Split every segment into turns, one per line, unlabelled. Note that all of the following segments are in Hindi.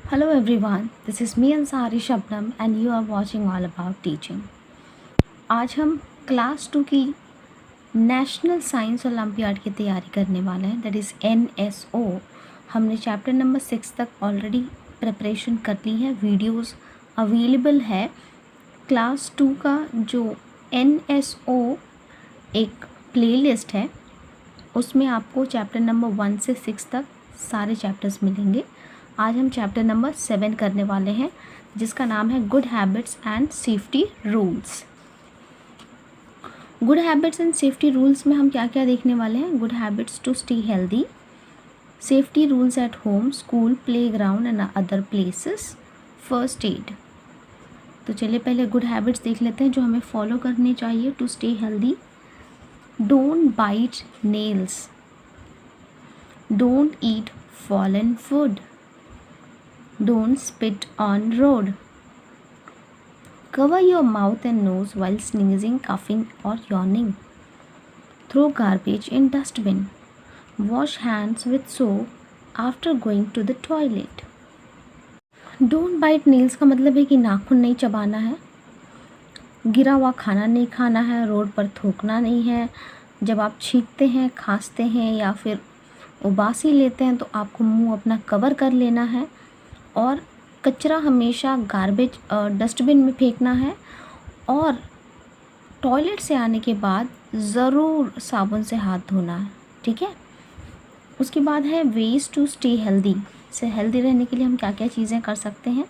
Hello everyone, this is me Ansari Shabnam and you are watching All About Teaching. आज हम क्लास 2 की नेशनल साइंस ओलंपियाड की तैयारी करने वाले हैं, दैट इज़ NSO। हमने चैप्टर नंबर 6 तक ऑलरेडी प्रिपरेशन कर ली है, वीडियोस अवेलेबल है। क्लास 2 का जो NSO एक प्लेलिस्ट है उसमें आपको चैप्टर नंबर 1 से 6 तक सारे चैप्टर्स मिलेंगे। आज हम चैप्टर नंबर 7 करने वाले हैं जिसका नाम है good habits and safety rules. Good habits and safety rules में हम क्या क्या देखने वाले हैं? Good habits to stay healthy, safety rules at home, school, playground and other places, first aid. तो चलिए पहले गुड हैबिट्स देख लेते हैं जो हमें फॉलो करनी चाहिए to stay healthy. Don't bite nails, don't eat fallen food, don't spit on road, cover your mouth and nose while sneezing, coughing or yawning, throw garbage in dustbin, wash hands with soap after going to the toilet। don't bite nails का मतलब है कि नाखून नहीं चबाना है, गिरा हुआ खाना नहीं खाना है, रोड पर थूकना नहीं है, जब आप छींकते हैं, खांसते हैं या फिर उबासी लेते हैं तो आपको मुंह अपना कवर कर लेना है, और कचरा हमेशा गार्बेज डस्टबिन में फेंकना है, और टॉयलेट से आने के बाद ज़रूर साबुन से हाथ धोना है, ठीक है। उसके बाद है वेज टू स्टे हेल्दी। से हेल्दी रहने के लिए हम क्या क्या चीज़ें कर सकते हैं?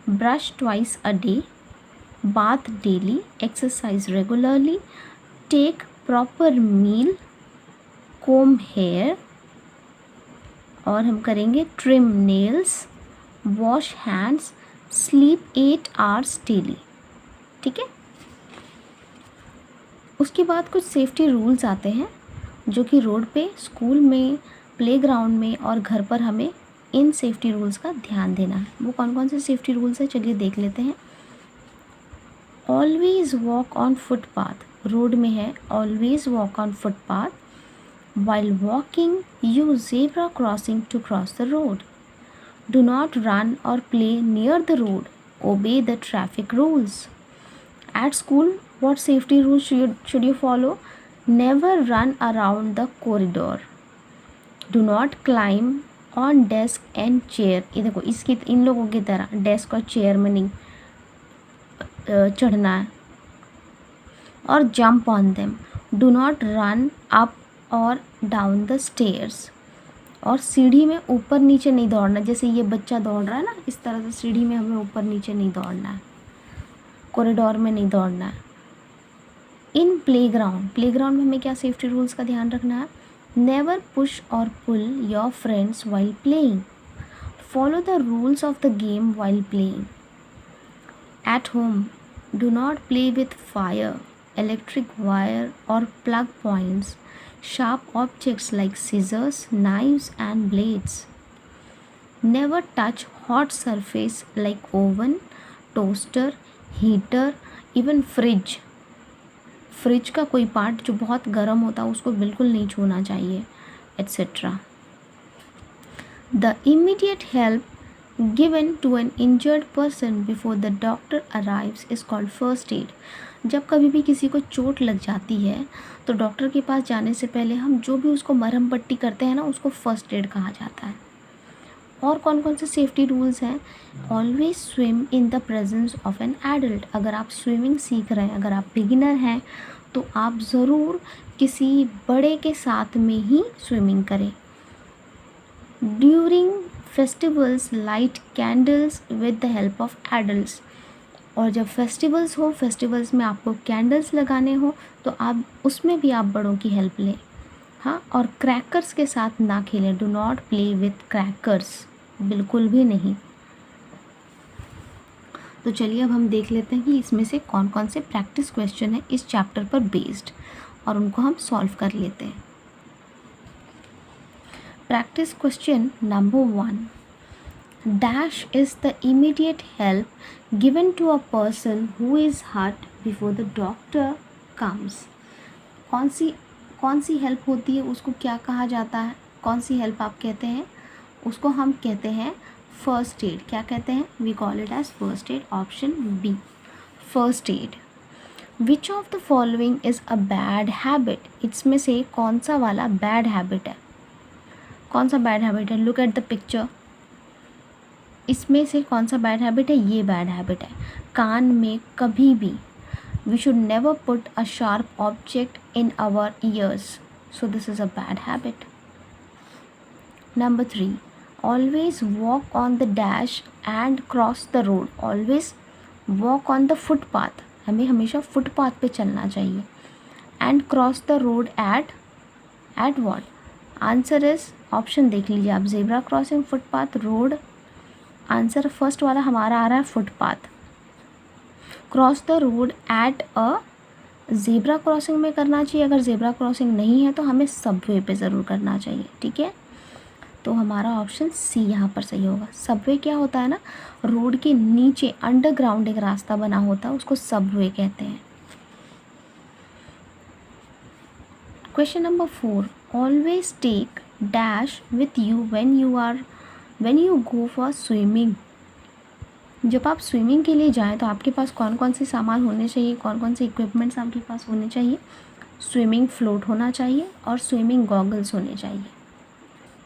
Brush twice a day, bath daily, exercise regularly, take proper meal, comb hair, और हम करेंगे trim nails, wash hands, sleep 8 hours daily, ठीक है। उसके बाद कुछ सेफ्टी रूल्स आते हैं जो कि रोड पे, स्कूल में, प्लेग्राउंड में और घर पर हमें इन सेफ्टी रूल्स का ध्यान देना है। वो कौन कौन से सेफ्टी रूल्स हैं चलिए देख लेते हैं। Always walk on footpath, road में है always walk on footpath, while walking use zebra crossing to cross the road, do not run or play near the road, obey the traffic rules। At school, what safety rules should you follow? Never run around the corridor, do not climb on desk and chair। ये देखो इसकी इन लोगों की तरह डेस्क और चेयर में नहीं चढ़ना है, और jump on them, do not run up or down the stairs, और सीढ़ी में ऊपर नीचे नहीं दौड़ना, जैसे ये बच्चा दौड़ रहा है ना, इस तरह से सीढ़ी में हमें ऊपर नीचे नहीं दौड़ना है, कॉरिडोर में नहीं दौड़ना है। इन प्लेग्राउंड, प्लेग्राउंड में हमें क्या सेफ्टी रूल्स का ध्यान रखना है? नेवर पुश और pull your friends while playing, follow the rules of the game while playing. At home, do not play with fire, electric wire और plug points, sharp objects like scissors, knives and blades. Never touch hot surface like oven, toaster, heater, even fridge। Fridge का कोई पार्ट जो बहुत गर्म होता है उसको बिल्कुल नहीं छूना चाहिए, etc। The immediate help given to an injured person before the doctor arrives is called first aid। जब कभी भी किसी को चोट लग जाती है तो डॉक्टर के पास जाने से पहले हम जो भी उसको मरहम पट्टी करते हैं ना, उसको फर्स्ट एड कहा जाता है। और कौन कौन से सेफ्टी रूल्स हैं? Always swim in the presence of an adult. अगर आप स्विमिंग सीख रहे हैं, अगर आप बिगिनर हैं तो आप ज़रूर किसी बड़े के साथ में ही स्विमिंग करें। During festivals light candles with the help of adults, और जब फेस्टिवल्स हो, फेस्टिवल्स में आपको कैंडल्स लगाने हो तो आप उसमें भी आप बड़ों की हेल्प लें, हाँ। और क्रैकर्स के साथ ना खेलें, do not play with crackers, बिल्कुल भी नहीं। तो चलिए अब हम देख लेते हैं कि इसमें से कौन कौन से प्रैक्टिस क्वेश्चन है इस चैप्टर पर बेस्ड, और उनको हम सॉल्व कर लेते हैं। Practice question number 1, dash is the immediate help given to a person who is hurt before the doctor comes। कौन सी हेल्प होती है, उसको क्या कहा जाता है? कौन सी हेल्प आप कहते हैं? उसको हम कहते हैं फर्स्ट एड, क्या कहते हैं, we call it as first aid, option B first aid. Which of the following is a bad habit, इसमें से कौन सा वाला बैड हैबिट है, कौन सा बैड हैबिट है, लुक एट द पिक्चर, इसमें से कौन सा बैड हैबिट है, ये बैड हैबिट है, कान में कभी भी, we should never put a sharp object in our ears, so this is a bad habit. Number 3, always walk on the dash and cross the road, always walk on the footpath, हमें हमेशा फुटपाथ पे चलना चाहिए, and cross the road at what, answer is, option देख लीजिए आप, zebra crossing, footpath, road, answer first वाला हमारा आ रहा है footpath. Cross the road at a, zebra crossing में करना चाहिए, अगर जेब्रा क्रॉसिंग नहीं है तो हमें सबवे पे ज़रूर करना चाहिए, ठीक है, तो हमारा ऑप्शन सी यहाँ पर सही होगा। सबवे क्या होता है ना, रोड के नीचे अंडरग्राउंड एक रास्ता बना होता है, उसको सबवे कहते हैं। Question number 4, always take dash with you when you go for swimming, जब आप स्विमिंग के लिए जाएं तो आपके पास कौन कौन से सामान होने चाहिए, कौन कौन से इक्विपमेंट्स आपके पास होने चाहिए, स्विमिंग फ्लोट होना चाहिए और स्विमिंग गॉगल्स होने चाहिए।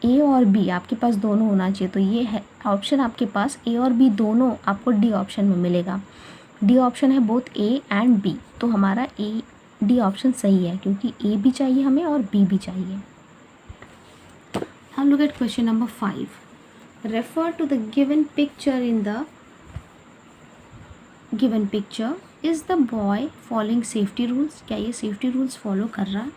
ए और बी आपके पास दोनों होना चाहिए, तो ये है ऑप्शन आपके पास, ए और बी दोनों आपको डी ऑप्शन में मिलेगा। डी ऑप्शन है बोथ ए एंड बी, तो हमारा ए डी ऑप्शन सही है, क्योंकि ए भी चाहिए हमें और बी भी चाहिए। हम लोग at question number 5, refer to the given picture in the given picture, is the boy following safety rules, क्या ये सेफ्टी रूल्स फॉलो कर रहा है,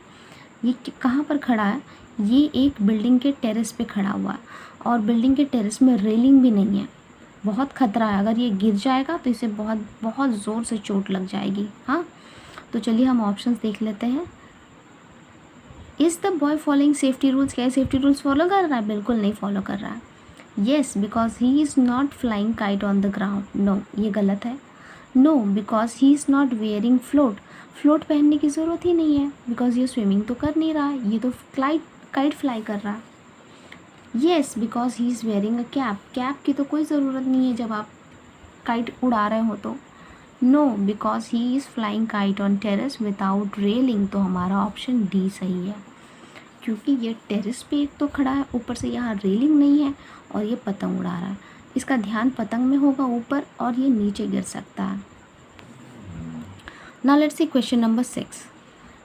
ये कहाँ पर खड़ा है, ये एक बिल्डिंग के टेरेस पे खड़ा हुआ है, और बिल्डिंग के टेरेस में रेलिंग भी नहीं है, बहुत ख़तरा है, अगर ये गिर जाएगा तो इसे बहुत बहुत ज़ोर से चोट लग जाएगी। हाँ, तो चलिए हम ऑप्शंस देख लेते हैं। Is the boy following safety rules, क्या सेफ्टी रूल्स फॉलो कर रहा है, बिल्कुल नहीं फॉलो कर रहा है। Yes, because he is not flying kite on the ground, no ये गलत है। No, because he is not wearing float, float पहनने की ज़रूरत ही नहीं है, बिकॉज ये स्विमिंग तो कर नहीं रहा है, ये तो काइट फ्लाई कर रहा है। Yes, because he is wearing a cap, cap की तो कोई ज़रूरत नहीं है जब आप काइट उड़ा रहे हो तो। No, because he is flying kite on terrace without railing, तो हमारा ऑप्शन डी सही है, क्योंकि ये टेरेस पे एक तो खड़ा है, ऊपर से यहाँ रेलिंग नहीं है और ये पतंग उड़ा रहा है, इसका ध्यान पतंग में होगा ऊपर और ये नीचे गिर सकता है। Now let's see question number 6,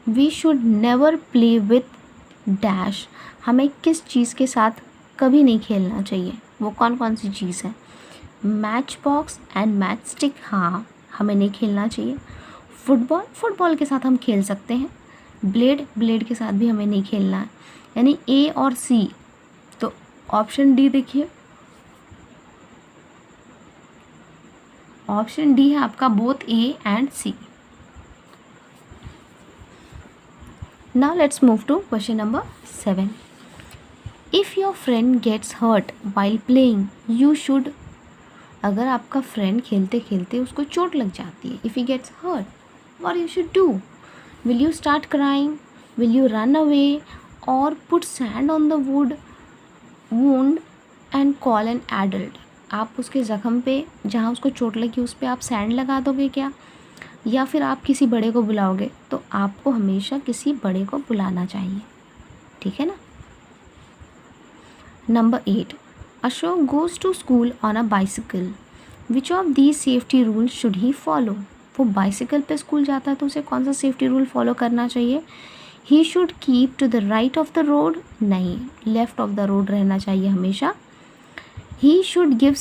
we should never play with dash, हमें किस चीज़ के साथ कभी नहीं खेलना चाहिए, वो कौन कौन सी चीज़ है, match box and match stick, हाँ हमें नहीं खेलना चाहिए। फुटबॉल के साथ हम खेल सकते हैं, ब्लेड के साथ भी हमें नहीं खेलना है, यानी ए और सी, तो ऑप्शन डी देखिए, ऑप्शन डी है आपका both A and C. Now let's move to question number 7, if your friend gets hurt while playing you should, अगर आपका फ्रेंड खेलते खेलते उसको चोट लग जाती है, if he gets hurt what you should do, will you start crying, will you run away और put sand on the wound and call an adult, आप उसके ज़ख्म पे जहाँ उसको चोट लगी उस पर आप सैंड लगा दोगे क्या, या फिर आप किसी बड़े को बुलाओगे, तो आपको हमेशा किसी बड़े को बुलाना चाहिए, ठीक है ना। Number 8, Ashok goes to school on a bicycle, which of these safety rule should he follow, वो बाइसिकल पे स्कूल जाता है तो उसे कौन सा सेफ्टी रूल फॉलो करना चाहिए, he should keep to the right of the road, नहीं लेफ्ट ऑफ द रोड रहना चाहिए हमेशा। He should give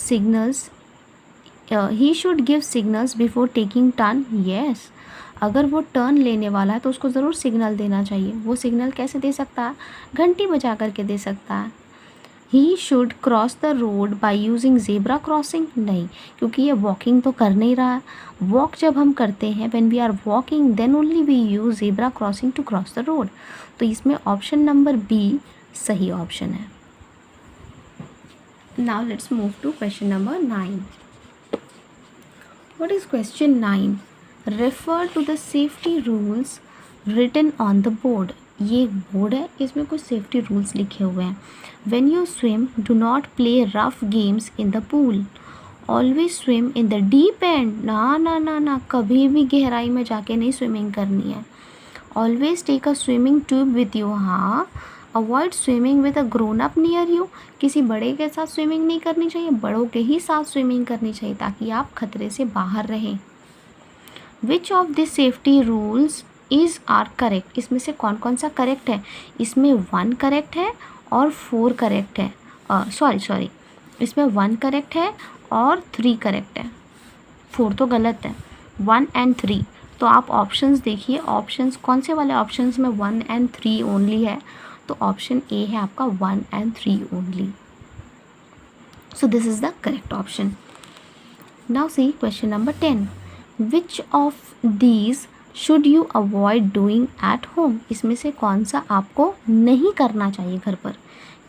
signals before taking turn, yes, अगर वो टर्न लेने वाला है तो उसको ज़रूर सिग्नल देना चाहिए, वो सिग्नल कैसे दे सकता है, घंटी बजा करके दे सकता है। He should cross the road by using zebra crossing, नहीं, क्योंकि ये वॉकिंग तो कर नहीं रहा है, वॉक जब हम करते हैं when we are walking then only we use zebra crossing to cross the road, तो इसमें ऑप्शन नंबर बी सही ऑप्शन है। Now let's move to question number 9, what is question 9, refer to the safety rules written on the board, ये एक बोर्ड है, इसमें कुछ सेफ्टी रूल्स लिखे हुए हैं। When you swim do not play rough games in the pool, always swim in the deep and. ना ना ना ना, कभी भी गहराई में जाके नहीं स्विमिंग करनी है। Always take a swimming tube with you. हाँ, avoid swimming with a grown up near you. किसी बड़े के साथ स्विमिंग नहीं करनी चाहिए, बड़ों के ही साथ स्विमिंग करनी चाहिए ताकि आप खतरे से बाहर रहें। Which of this safety rules is are correct, इसमें से कौन कौन सा करेक्ट है? इसमें 1 करेक्ट है और 4 करेक्ट है। सॉरी, इसमें 1 करेक्ट है और 3 करेक्ट है, 4 तो गलत है, 1 एंड 3। तो आप ऑप्शंस देखिए, ऑप्शंस कौन से वाले ऑप्शंस में 1 एंड 3 ओनली है, तो ऑप्शन ए है आपका 1 and 3 only. So this is the correct option. Now see question number 10, which of these should you avoid doing at home, इसमें से कौन सा आपको नहीं करना चाहिए घर पर?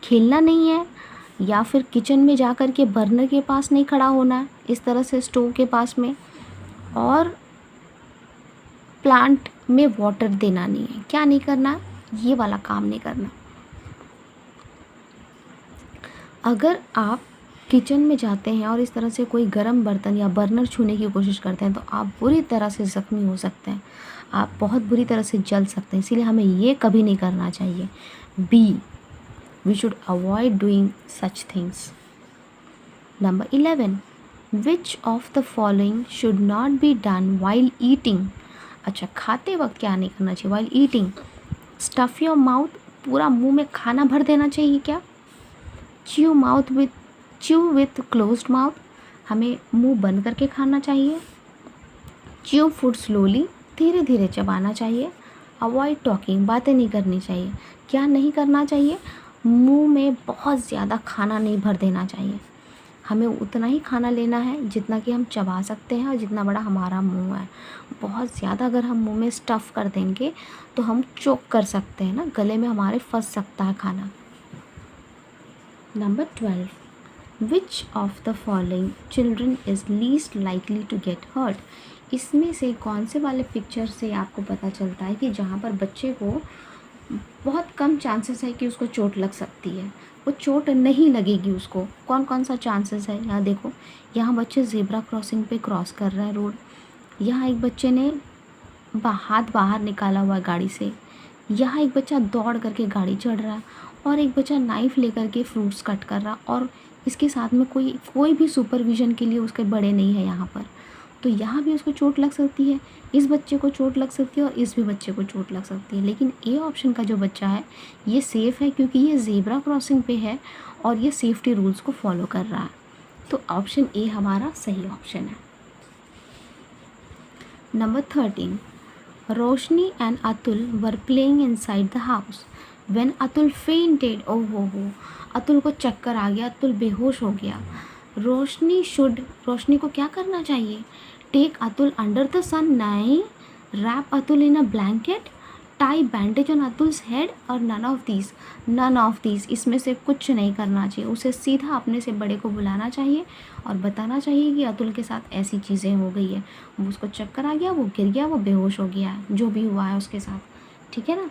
खेलना नहीं है, या फिर किचन में जा कर के बर्नर के पास नहीं खड़ा होना है इस तरह से स्टोव के पास में, और प्लांट में वाटर देना नहीं है। क्या नहीं करना? ये वाला काम नहीं करना। अगर आप किचन में जाते हैं और इस तरह से कोई गर्म बर्तन या बर्नर छूने की कोशिश करते हैं तो आप बुरी तरह से ज़ख्मी हो सकते हैं, आप बहुत बुरी तरह से जल सकते हैं, इसीलिए हमें ये कभी नहीं करना चाहिए। B, we should avoid doing such things. Number 11, which of the following should not be done while eating. अच्छा, खाते वक्त क्या नहीं करना चाहिए? While eating, stuff your mouth, पूरा मुंह में खाना भर देना चाहिए क्या? च्यू विथ क्लोज्ड माउथ, हमें मुंह बंद करके खाना चाहिए। च्यू फूड स्लोली, धीरे धीरे चबाना चाहिए। अवॉइड टॉकिंग, बातें नहीं करनी चाहिए। क्या नहीं करना चाहिए? मुंह में बहुत ज़्यादा खाना नहीं भर देना चाहिए, हमें उतना ही खाना लेना है जितना कि हम चबा सकते हैं और जितना बड़ा हमारा मुंह है। बहुत ज़्यादा अगर हम मुंह में स्टफ़ कर देंगे तो हम चोक कर सकते हैं ना, गले में हमारे फंस सकता है खाना। Number 12, which of the following children is least likely to get hurt, इसमें से कौन से वाले पिक्चर से आपको पता चलता है कि जहाँ पर बच्चे को बहुत कम चांसेस है कि उसको चोट लग सकती है, वो चोट नहीं लगेगी उसको। कौन कौन सा चांसेस है? यहाँ देखो, यहाँ बच्चे ज़ेब्रा क्रॉसिंग पे क्रॉस कर रहे हैं रोड, यहाँ एक बच्चे ने हाथ बाहर निकाला हुआ है गाड़ी से, यहाँ एक बच्चा दौड़ करके गाड़ी चढ़ रहा है, और एक बच्चा नाइफ़ लेकर के फ्रूट्स कट कर रहा, और इसके साथ में कोई भी सुपरविज़न के लिए उसके बड़े नहीं है यहाँ पर। तो यहाँ भी उसको चोट लग सकती है, इस बच्चे को चोट लग सकती है और इस भी बच्चे को चोट लग सकती है। लेकिन ए ऑप्शन का जो बच्चा है ये सेफ़ है क्योंकि ये ज़ेब्रा क्रॉसिंग पे है और ये सेफ्टी रूल्स को फॉलो कर रहा है। तो ऑप्शन ए हमारा सही ऑप्शन है। Number 13, Roshni and Atul were playing inside the house when Atul fainted. ओहो हो, अतुल को चक्कर आ गया, अतुल बेहोश हो गया। रोशनी को क्या करना चाहिए? Take Atul under the sun, नहीं। Wrap Atul in a blanket, tie bandage on Atul's head, और नन ऑफ दीज, इसमें से कुछ नहीं करना चाहिए। उसे सीधा अपने से बड़े को बुलाना चाहिए और बताना चाहिए कि अतुल के साथ ऐसी चीज़ें हो गई है, वो उसको चक्कर आ गया, वो गिर गया, वो बेहोश हो गया है, जो भी हुआ है उसके साथ, ठीक है ना।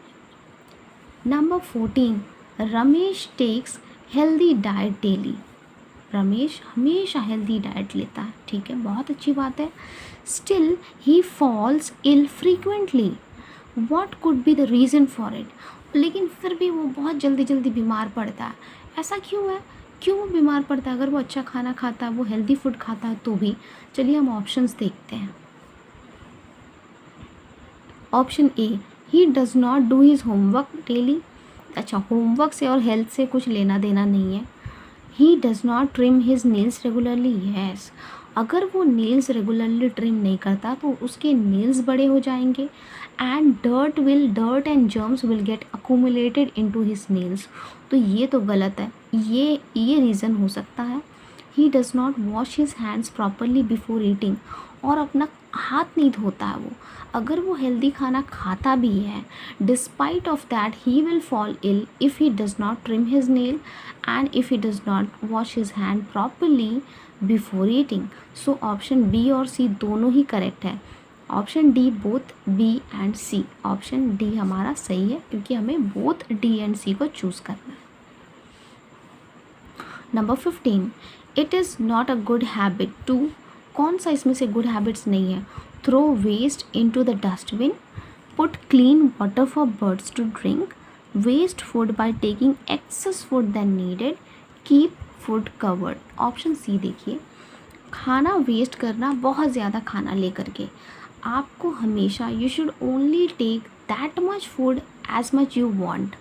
Number 14, Ramesh takes healthy diet daily. Ramesh हमेशा हेल्दी डाइट लेता है, ठीक है, बहुत अच्छी बात है। Still he falls ill frequently, what could be the reason for it, लेकिन फिर भी वो बहुत जल्दी बीमार पड़ता है। ऐसा क्यों है? क्यों वो बीमार पड़ता है? अगर वो अच्छा खाना खाता है, वो हेल्दी फूड खाता है तो भी। चलिए हम ऑप्शंस देखते हैं। Option A, he does not do his homework daily. अच्छा, होमवर्क से और हेल्थ से कुछ लेना देना नहीं है। ही does not trim his nails regularly, yes, अगर वो नेल्स रेगुलरली ट्रिम नहीं करता तो उसके नेल्स बड़े हो जाएंगे, and dirt and germs will get accumulated into his nails. तो ये तो गलत है, ये रीज़न हो सकता है। ही does not wash his hands properly before eating, और अपना हाथ नहीं धोता है वो। अगर वो हेल्दी खाना खाता भी है, despite of that he will fall ill if he does not trim his nail and if he does not wash his hand properly before eating. So option B और सी दोनों ही करेक्ट है। Option D both B and C. Option D हमारा सही है क्योंकि हमें बोथ डी एंड सी को चूज़ करना है। Number 15, it is not a good habit to, कौन सा इसमें से गुड हैबिट्स नहीं है? Throw waste into the dustbin, put clean water for birds to drink, waste food by taking excess food than needed, keep food covered. Option C देखिए, खाना वेस्ट करना, बहुत ज़्यादा खाना लेकर के। आपको हमेशा you should only take that much food as much you want.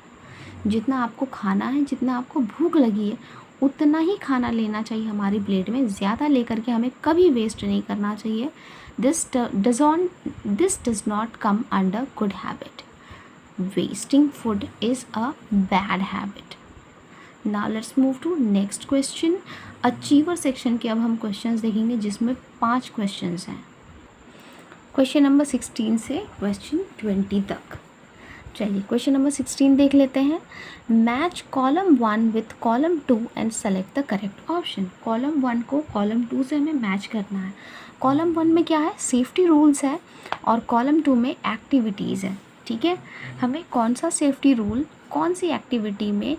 जितना आपको खाना है, जितना आपको भूख लगी है, उतना ही खाना लेना चाहिए हमारी प्लेट में। ज़्यादा लेकर के हमें कभी वेस्ट नहीं करना चाहिए। This does not come under good habit. Wasting food is a bad habit. Now let's move to next question. Achiever section के अब हम क्वेश्चंस देखेंगे जिसमें 5 क्वेश्चंस हैं, क्वेश्चन नंबर 16 से क्वेश्चन 20 तक। चलिए क्वेश्चन नंबर 16 देख लेते हैं। Match column 1 with column 2 and select the correct option. Column 1 को कॉलम 2 से हमें मैच करना है। कॉलम 1 में क्या है? सेफ्टी रूल्स है और कॉलम 2 में एक्टिविटीज़ है। ठीक है, हमें कौन सा सेफ्टी रूल कौन सी एक्टिविटी में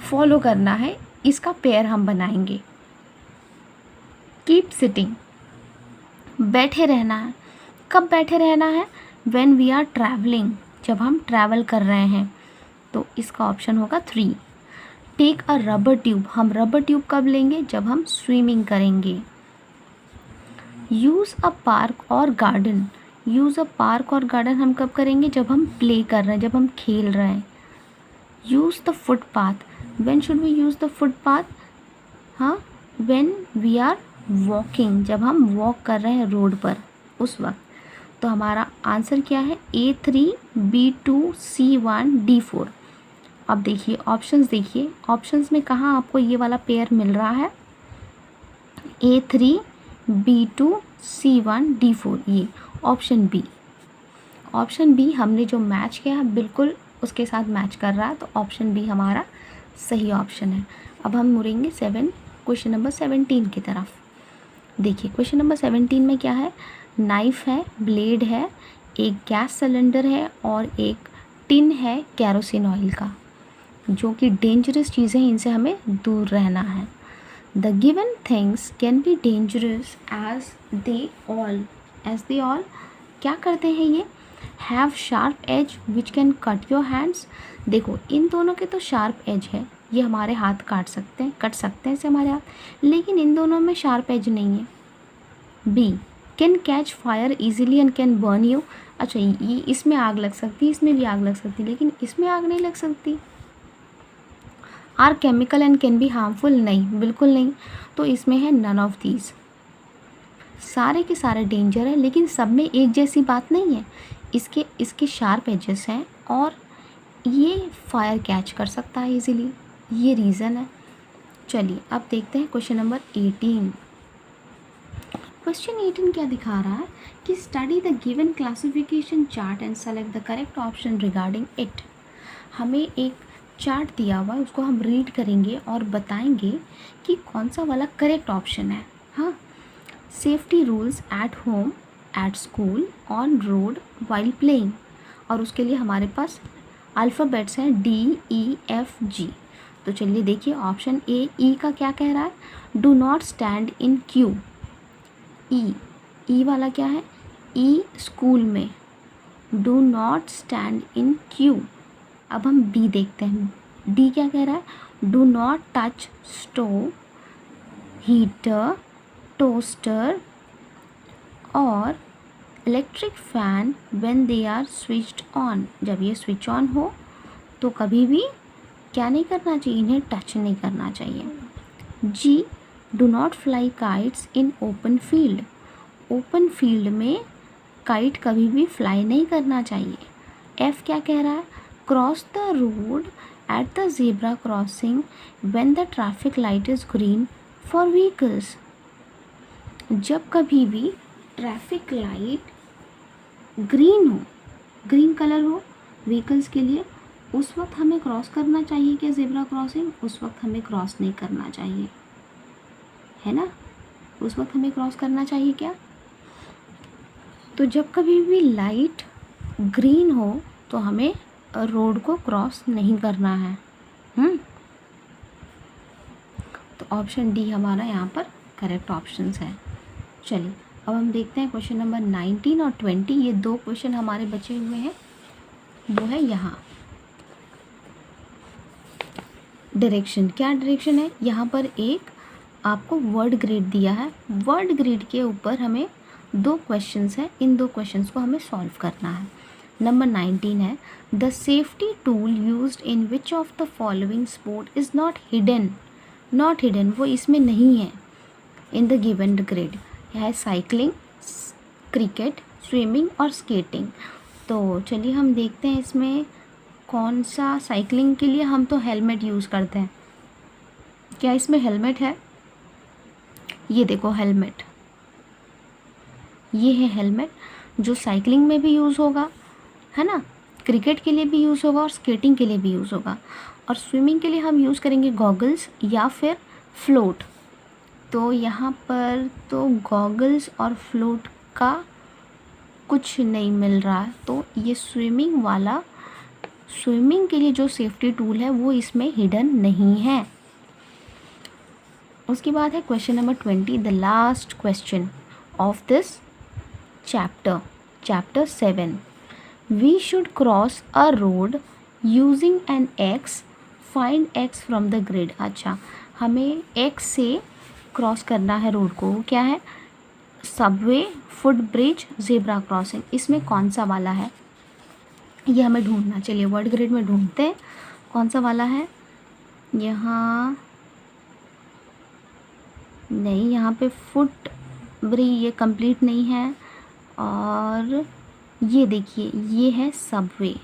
फॉलो करना है, इसका पेयर हम बनाएंगे। कीप सिटिंग, बैठे रहना है। कब बैठे रहना है? व्हेन वी आर ट्रैवलिंग, जब हम ट्रैवल कर रहे हैं, तो इसका ऑप्शन होगा 3। टेक अ रबर ट्यूब, हम रबर ट्यूब कब लेंगे? जब हम स्विमिंग करेंगे। यूज़ अ पार्क और गार्डन, यूज़ अ पार्क और गार्डन हम कब करेंगे? जब हम प्ले कर रहे हैं, जब हम खेल रहे हैं। Use the footpath, when should we use the footpath? हाँ, व्हेन वी आर वॉकिंग, जब हम वॉक कर रहे हैं रोड पर, उस वक्त। तो हमारा आंसर क्या है? A3, B2, C1, D4। अब देखिए ऑप्शंस, देखिए ऑप्शंस में कहाँ आपको ये वाला पेयर मिल रहा है? A3, B2, C1, D4, ये ऑप्शन बी। ऑप्शन बी हमने जो मैच किया है बिल्कुल उसके साथ मैच कर रहा है, तो ऑप्शन बी हमारा सही ऑप्शन है। अब हम मुड़ेंगे क्वेश्चन नंबर 17 की तरफ। देखिए क्वेश्चन नंबर 17 में क्या है? नाइफ़ है, ब्लेड है, एक गैस सिलेंडर है और एक टिन है कैरोसिन ऑयल का, जो कि डेंजरस चीज़ें हैं, इनसे हमें दूर रहना है। The given things can be dangerous as they all क्या करते हैं ये? Have sharp edge which can cut your hands. देखो इन दोनों के तो शार्प एज है, ये हमारे हाथ कट सकते हैं इसे हमारे हाथ, लेकिन इन दोनों में शार्प एज नहीं है। B, can catch fire easily and can burn you. अच्छा, ये इसमें आग लग सकती है, इसमें भी आग लग सकती है, लेकिन इसमें आग नहीं लग सकती। Are chemical and can be harmful, नहीं, बिल्कुल नहीं। तो इसमें है नन ऑफ दीज। सारे के सारे डेंजर है, लेकिन सब में एक जैसी बात नहीं है। इसके शार्प एजेस हैं और ये फायर कैच कर सकता है इजीली, ये रीज़न है। चलिए अब देखते हैं क्वेश्चन नंबर 18। क्वेश्चन 18 क्या दिखा रहा है कि study the given classification chart and select the correct option regarding it. हमें एक चार्ट दिया हुआ है, उसको हम रीड करेंगे और बताएंगे कि कौन सा वाला करेक्ट ऑप्शन है। हाँ, safety rules at home, at school, on road, while playing. और उसके लिए हमारे पास अल्फ़ाबेट्स हैं DEFG। तो चलिए देखिए ऑप्शन ए, ई का क्या कह रहा है? Do not stand in queue. E वाला क्या है? ई स्कूल में, do not stand in queue. अब हम डी देखते हैं, डी क्या कह रहा है? Do not touch stove, heater, toaster और electric fan when they are switched on. जब ये स्विच ऑन हो तो कभी भी क्या नहीं करना चाहिए? इन्हें टच नहीं करना चाहिए। जी, do not fly kites in open field. Open field में काइट कभी भी फ्लाई नहीं करना चाहिए। एफ क्या कह रहा है? Cross the road at the zebra crossing when the traffic light is green for vehicles. जब कभी भी ट्रैफिक लाइट ग्रीन हो, ग्रीन कलर हो व्हीकल्स के लिए, उस वक्त हमें क्रॉस करना चाहिए क्या ज़ेब्रा क्रॉसिंग? उस वक्त हमें क्रॉस नहीं करना चाहिए, है ना? उस वक्त हमें क्रॉस करना चाहिए क्या? तो जब कभी भी लाइट ग्रीन हो तो हमें रोड को क्रॉस नहीं करना है। तो ऑप्शन डी हमारा यहाँ पर करेक्ट ऑप्शंस है। चलिए अब हम देखते हैं क्वेश्चन नंबर 19 और 20। ये 2 क्वेश्चन हमारे बचे हुए हैं, वो है यहाँ। डायरेक्शन, क्या डायरेक्शन है? यहाँ पर एक आपको वर्ड ग्रिड दिया है। वर्ड ग्रिड के ऊपर हमें 2 क्वेश्चंस हैं, इन 2 क्वेश्चंस को हमें सॉल्व करना है। नंबर 19 है, the safety tool used in which of the following sport is not hidden. Not hidden वो इसमें नहीं है इन द गिवन ग्रिड। यह है साइकिलिंग, क्रिकेट, स्विमिंग और स्केटिंग। तो चलिए हम देखते हैं इसमें कौन सा। साइकिलिंग के लिए हम तो हेलमेट यूज़ करते हैं, क्या इसमें हेलमेट है? ये देखो हेलमेट, ये है हेलमेट जो साइकिलिंग में भी यूज़ होगा, है ना, क्रिकेट के लिए भी यूज़ होगा और स्केटिंग के लिए भी यूज़ होगा। और स्विमिंग के लिए हम यूज़ करेंगे गॉगल्स या फिर फ्लोट। तो यहाँ पर तो गॉगल्स और फ्लोट का कुछ नहीं मिल रहा है, तो ये स्विमिंग वाला, स्विमिंग के लिए जो सेफ्टी टूल है वो इसमें हिडन नहीं है। उसके बाद है question number 20, the last question of this chapter, chapter 7। We should cross a road using an X, find X from the grid. अच्छा, हमें एक्स से क्रॉस करना है रोड को। क्या है? Subway, foot bridge, zebra crossing. इसमें कौन सा वाला है ये हमें ढूंढना। चलिए वर्ड ग्रिड में ढूंढते हैं कौन सा वाला है। यहाँ नहीं, यहाँ पे फुट ब्रिज ये कंप्लीट नहीं है। और ये देखिए ये है सबवे।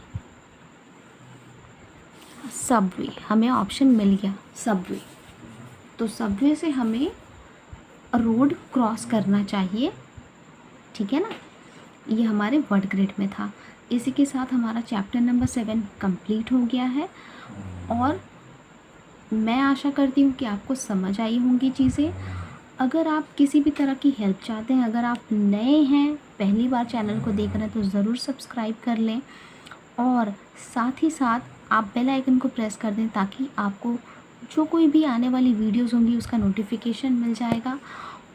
सबवे हमें ऑप्शन मिल गया, सबवे। तो सबवे से हमें रोड क्रॉस करना चाहिए, ठीक है ना। ये हमारे वर्ड ग्रिड में था। इसी के साथ हमारा चैप्टर नंबर 7 कंप्लीट हो गया है। और मैं आशा करती हूँ कि आपको समझ आई होंगी चीज़ें। अगर आप किसी भी तरह की हेल्प चाहते हैं, अगर आप नए हैं, पहली बार चैनल को देख रहे हैं, तो ज़रूर सब्सक्राइब कर लें और साथ ही साथ आप बेल आइकन को प्रेस कर दें ताकि आपको जो कोई भी आने वाली वीडियोज़ होंगी उसका नोटिफिकेशन मिल जाएगा।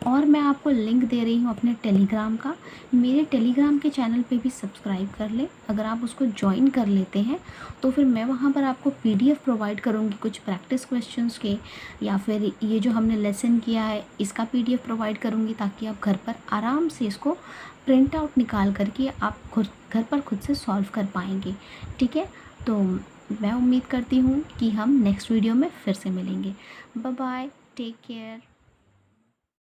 और मैं आपको लिंक दे रही हूँ अपने टेलीग्राम का, मेरे टेलीग्राम के चैनल पे भी सब्सक्राइब कर लें। अगर आप उसको ज्वाइन कर लेते हैं तो फिर मैं वहाँ पर आपको PDF प्रोवाइड करूँगी कुछ प्रैक्टिस क्वेश्चंस के, या फिर ये जो हमने लेसन किया है इसका PDF प्रोवाइड करूँगी ताकि आप घर पर आराम से इसको प्रिंट आउट निकाल करके आप घर पर खुद से सॉल्व कर पाएंगे, ठीक है। तो मैं उम्मीद करती हूँ कि हम नेक्स्ट वीडियो में फिर से मिलेंगे। Bye bye, take care.